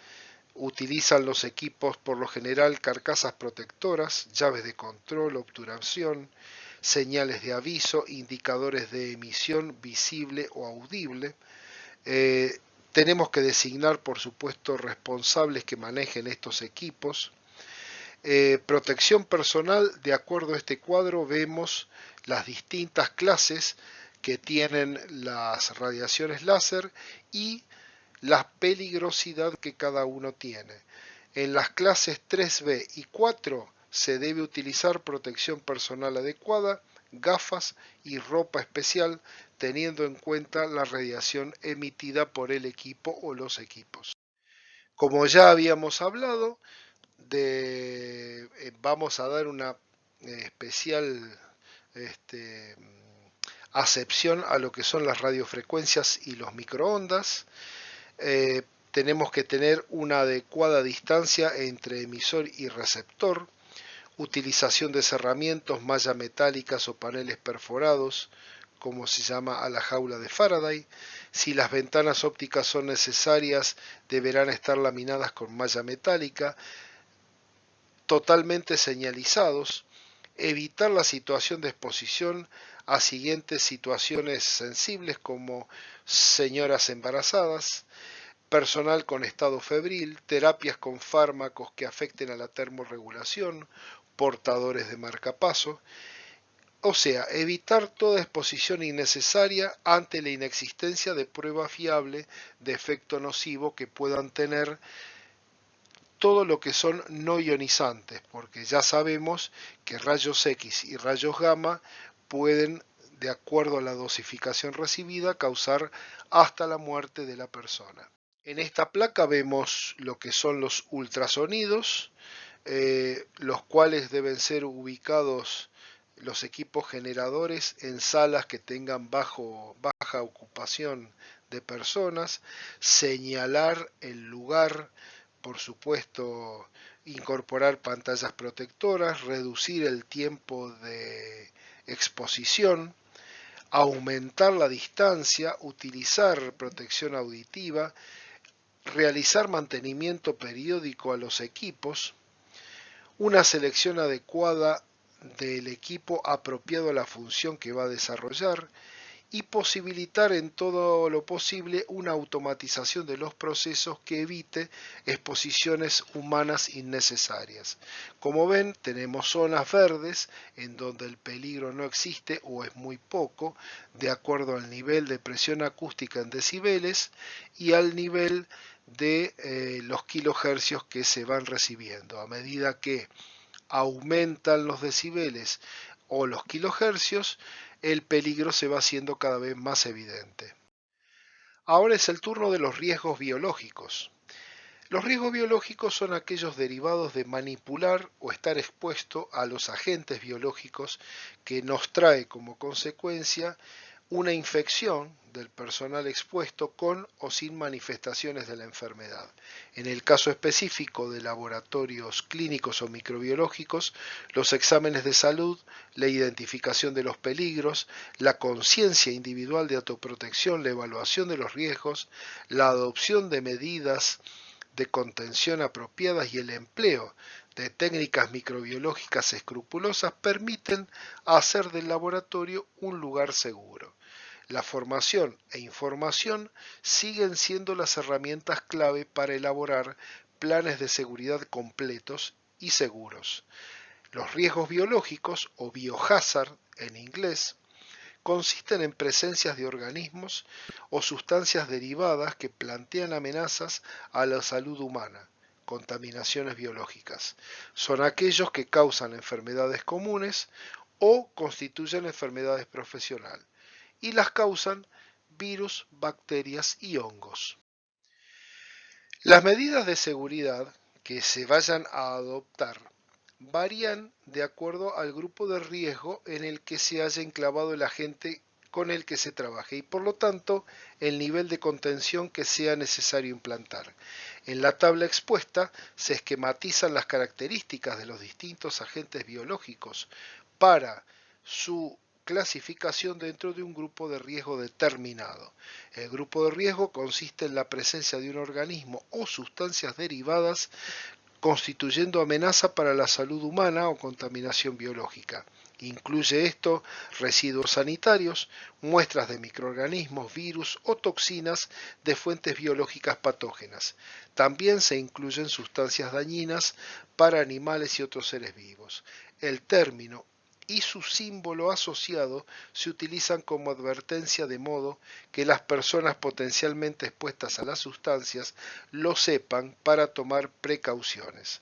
Speaker 1: utilizan los equipos por lo general carcasas protectoras, llaves de control, obturación, señales de aviso, indicadores de emisión visible o audible. Tenemos que designar, por supuesto, responsables que manejen estos equipos. Protección personal, de acuerdo a este cuadro vemos las distintas clases que tienen las radiaciones láser y la peligrosidad que cada uno tiene. En las clases 3B y 4 se debe utilizar protección personal adecuada, gafas y ropa especial, teniendo en cuenta la radiación emitida por el equipo o los equipos. Como ya habíamos hablado, vamos a dar una especial acepción a lo que son las radiofrecuencias y los microondas. Tenemos que tener una adecuada distancia entre emisor y receptor, utilización de cerramientos, mallas metálicas o paneles perforados, como se llama a la jaula de Faraday. Si las ventanas ópticas son necesarias, deberán estar laminadas con malla metálica, totalmente señalizados. Evitar la situación de exposición a siguientes situaciones sensibles como señoras embarazadas, personal con estado febril, terapias con fármacos que afecten a la termorregulación, portadores de marcapaso. O sea, evitar toda exposición innecesaria ante la inexistencia de prueba fiable de efecto nocivo que puedan tener todo lo que son no ionizantes, porque ya sabemos que rayos X y rayos gamma pueden, de acuerdo a la dosificación recibida, causar hasta la muerte de la persona. En esta placa vemos lo que son los ultrasonidos, los cuales deben ser ubicados los equipos generadores en salas que tengan baja ocupación de personas, señalar el lugar, por supuesto, incorporar pantallas protectoras, reducir el tiempo de exposición, aumentar la distancia, utilizar protección auditiva, realizar mantenimiento periódico a los equipos, una selección adecuada del equipo apropiado a la función que va a desarrollar y posibilitar en todo lo posible una automatización de los procesos que evite exposiciones humanas innecesarias. Como ven, tenemos zonas verdes en donde el peligro no existe o es muy poco, de acuerdo al nivel de presión acústica en decibeles y al nivel de los kilohercios que se van recibiendo. A medida que aumentan los decibeles o los kilohercios, el peligro se va haciendo cada vez más evidente. Ahora es el turno de los riesgos biológicos. Los riesgos biológicos son aquellos derivados de manipular o estar expuesto a los agentes biológicos que nos trae como consecuencia una infección del personal expuesto con o sin manifestaciones de la enfermedad. En el caso específico de laboratorios clínicos o microbiológicos, los exámenes de salud, la identificación de los peligros, la conciencia individual de autoprotección, la evaluación de los riesgos, la adopción de medidas de contención apropiadas y el empleo de técnicas microbiológicas escrupulosas permiten hacer del laboratorio un lugar seguro. La formación e información siguen siendo las herramientas clave para elaborar planes de seguridad completos y seguros. Los riesgos biológicos, o biohazard en inglés, consisten en presencias de organismos o sustancias derivadas que plantean amenazas a la salud humana, contaminaciones biológicas. Son aquellos que causan enfermedades comunes o constituyen enfermedades profesionales y las causan virus, bacterias y hongos. Las medidas de seguridad que se vayan a adoptar varían de acuerdo al grupo de riesgo en el que se haya enclavado el agente con el que se trabaje y por lo tanto el nivel de contención que sea necesario implantar. En la tabla expuesta se esquematizan las características de los distintos agentes biológicos para su clasificación dentro de un grupo de riesgo determinado. El grupo de riesgo consiste en la presencia de un organismo o sustancias derivadas constituyendo amenaza para la salud humana o contaminación biológica. Incluye esto residuos sanitarios, muestras de microorganismos, virus o toxinas de fuentes biológicas patógenas. También se incluyen sustancias dañinas para animales y otros seres vivos. El término y su símbolo asociado se utilizan como advertencia de modo que las personas potencialmente expuestas a las sustancias lo sepan para tomar precauciones.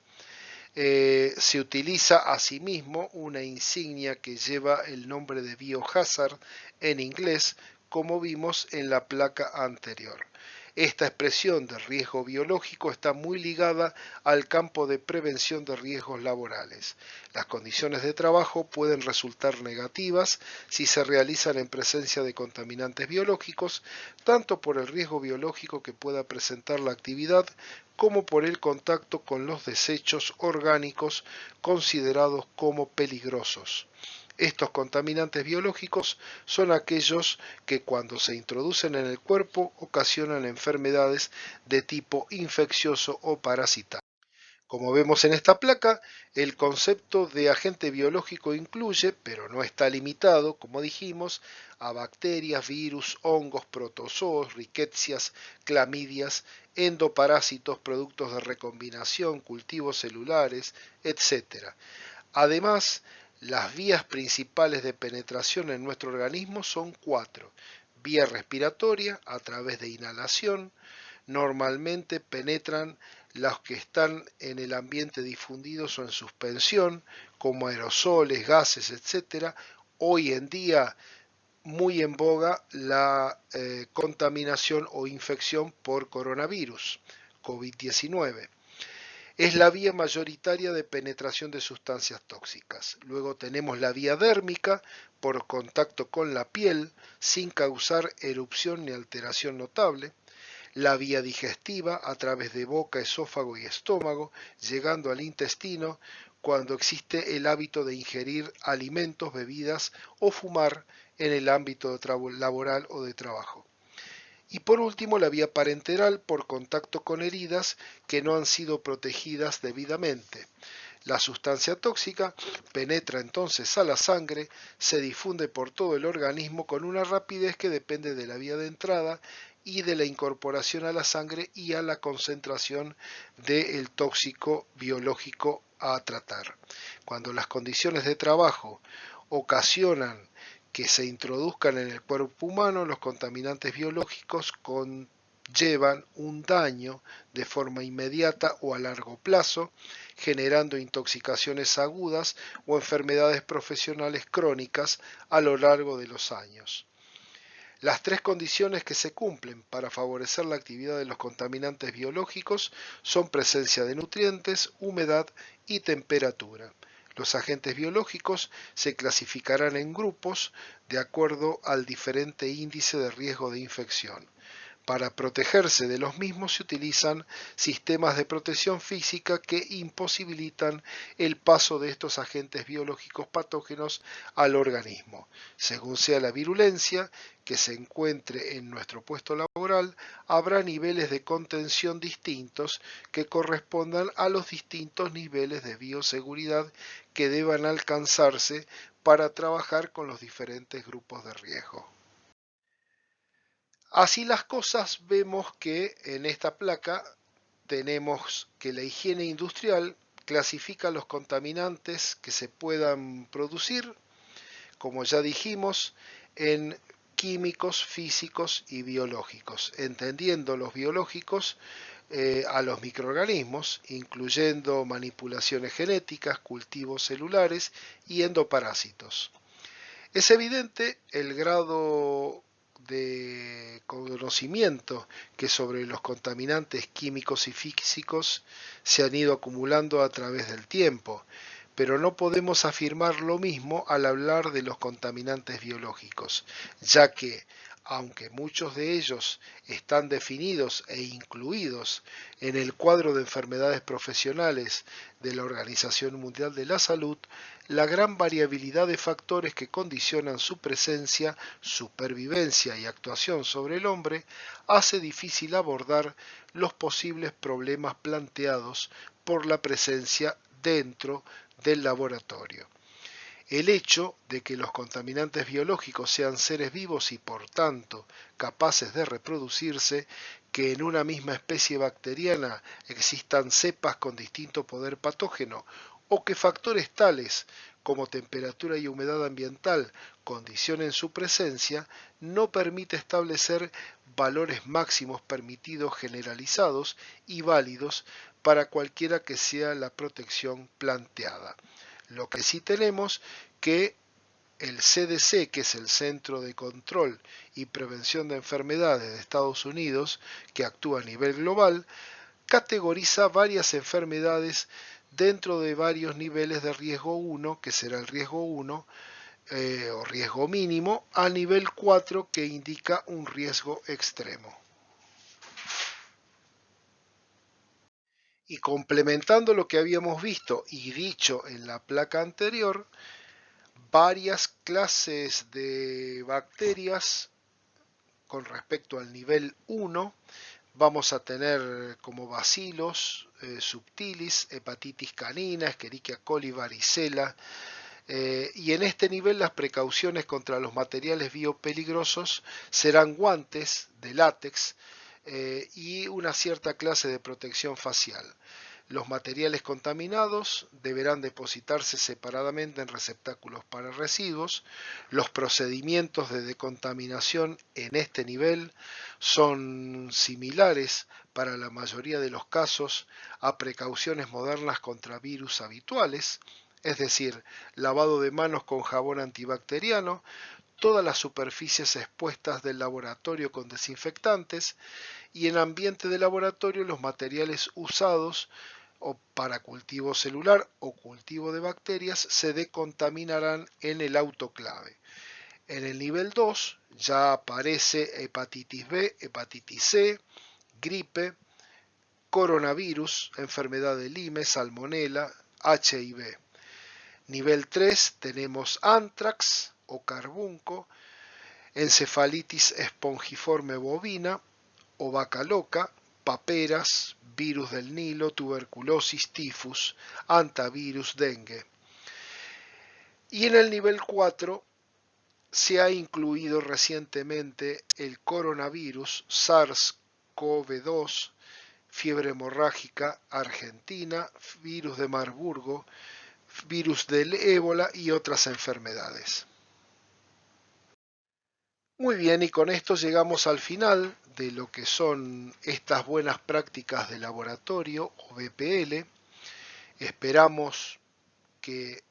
Speaker 1: Se utiliza asimismo una insignia que lleva el nombre de biohazard en inglés, como vimos en la placa anterior. Esta expresión de riesgo biológico está muy ligada al campo de prevención de riesgos laborales. Las condiciones de trabajo pueden resultar negativas si se realizan en presencia de contaminantes biológicos, tanto por el riesgo biológico que pueda presentar la actividad como por el contacto con los desechos orgánicos considerados como peligrosos. Estos contaminantes biológicos son aquellos que cuando se introducen en el cuerpo ocasionan enfermedades de tipo infeccioso o parasitario. Como vemos en esta placa, el concepto de agente biológico incluye, pero no está limitado, como dijimos, a bacterias, virus, hongos, protozoos, riquecias, clamidias, endoparásitos, productos de recombinación, cultivos celulares, etc. Además, las vías principales de penetración en nuestro organismo son cuatro. Vía respiratoria, a través de inhalación, normalmente penetran los que están en el ambiente difundidos o en suspensión, como aerosoles, gases, etc. Hoy en día muy en boga la contaminación o infección por coronavirus, COVID-19. Es la vía mayoritaria de penetración de sustancias tóxicas. Luego tenemos la vía dérmica, por contacto con la piel, sin causar erupción ni alteración notable. La vía digestiva, a través de boca, esófago y estómago, llegando al intestino cuando existe el hábito de ingerir alimentos, bebidas o fumar en el ámbito laboral o de trabajo. Y por último, la vía parenteral por contacto con heridas que no han sido protegidas debidamente. La sustancia tóxica penetra entonces a la sangre, se difunde por todo el organismo con una rapidez que depende de la vía de entrada y de la incorporación a la sangre y a la concentración del tóxico biológico a tratar. Cuando las condiciones de trabajo ocasionan que se introduzcan en el cuerpo humano, los contaminantes biológicos conllevan un daño de forma inmediata o a largo plazo, generando intoxicaciones agudas o enfermedades profesionales crónicas a lo largo de los años. Las tres condiciones que se cumplen para favorecer la actividad de los contaminantes biológicos son presencia de nutrientes, humedad y temperatura. Los agentes biológicos se clasificarán en grupos de acuerdo al diferente índice de riesgo de infección. Para protegerse de los mismos se utilizan sistemas de protección física que imposibilitan el paso de estos agentes biológicos patógenos al organismo. Según sea la virulencia que se encuentre en nuestro puesto laboral, habrá niveles de contención distintos que correspondan a los distintos niveles de bioseguridad que deban alcanzarse para trabajar con los diferentes grupos de riesgo. Así las cosas, vemos que en esta placa tenemos que la higiene industrial clasifica los contaminantes que se puedan producir, como ya dijimos, en químicos, físicos y biológicos, entendiendo los biológicos a los microorganismos, incluyendo manipulaciones genéticas, cultivos celulares y endoparásitos. Es evidente el grado de conocimiento que sobre los contaminantes químicos y físicos se han ido acumulando a través del tiempo, pero no podemos afirmar lo mismo al hablar de los contaminantes biológicos, ya que, aunque muchos de ellos están definidos e incluidos en el cuadro de enfermedades profesionales de la Organización Mundial de la Salud, la gran variabilidad de factores que condicionan su presencia, supervivencia y actuación sobre el hombre hace difícil abordar los posibles problemas planteados por la presencia dentro del laboratorio. El hecho de que los contaminantes biológicos sean seres vivos y por tanto capaces de reproducirse, que en una misma especie bacteriana existan cepas con distinto poder patógeno, o que factores tales como temperatura y humedad ambiental condicionen su presencia, no permite establecer valores máximos permitidos generalizados y válidos para cualquiera que sea la protección planteada. Lo que sí tenemos que el CDC, que es el Centro de Control y Prevención de Enfermedades de Estados Unidos, que actúa a nivel global, categoriza varias enfermedades dentro de varios niveles de riesgo 1, que será el riesgo 1, o riesgo mínimo, a nivel 4, que indica un riesgo extremo. Y complementando lo que habíamos visto y dicho en la placa anterior, varias clases de bacterias con respecto al nivel 1 vamos a tener como bacilos, subtilis, hepatitis canina, Escherichia coli, varicela, y en este nivel las precauciones contra los materiales biopeligrosos serán guantes de látex y una cierta clase de protección facial. Los materiales contaminados deberán depositarse separadamente en receptáculos para residuos. Los procedimientos de decontaminación en este nivel son similares para la mayoría de los casos a precauciones modernas contra virus habituales, es decir, lavado de manos con jabón antibacteriano, todas las superficies expuestas del laboratorio con desinfectantes y en ambiente de laboratorio los materiales usados o para cultivo celular o cultivo de bacterias se decontaminarán en el autoclave. En el nivel 2 ya aparece hepatitis B, hepatitis C, gripe, coronavirus, enfermedad de Lyme, salmonela, HIV. Nivel 3 tenemos anthrax o carbunco, encefalitis espongiforme bovina o vaca loca, paperas, virus del Nilo, tuberculosis, tifus, antivirus, dengue. Y en el nivel 4 se ha incluido recientemente el coronavirus, SARS-CoV-2, fiebre hemorrágica argentina, virus de Marburgo, virus del ébola y otras enfermedades. Muy bien, y con esto llegamos al final de lo que son estas buenas prácticas de laboratorio o BPL. Esperamos que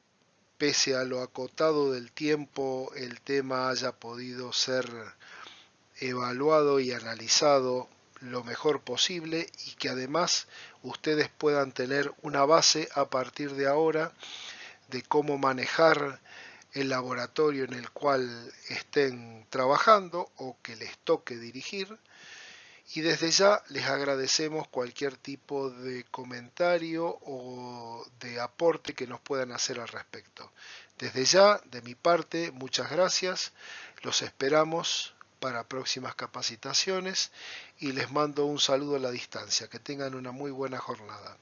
Speaker 1: pese a lo acotado del tiempo el tema haya podido ser evaluado y analizado lo mejor posible y que además ustedes puedan tener una base a partir de ahora de cómo manejar el laboratorio en el cual estén trabajando o que les toque dirigir. Y desde ya les agradecemos cualquier tipo de comentario o de aporte que nos puedan hacer al respecto. Desde ya, de mi parte, muchas gracias. Los esperamos para próximas capacitaciones y les mando un saludo a la distancia. Que tengan una muy buena jornada.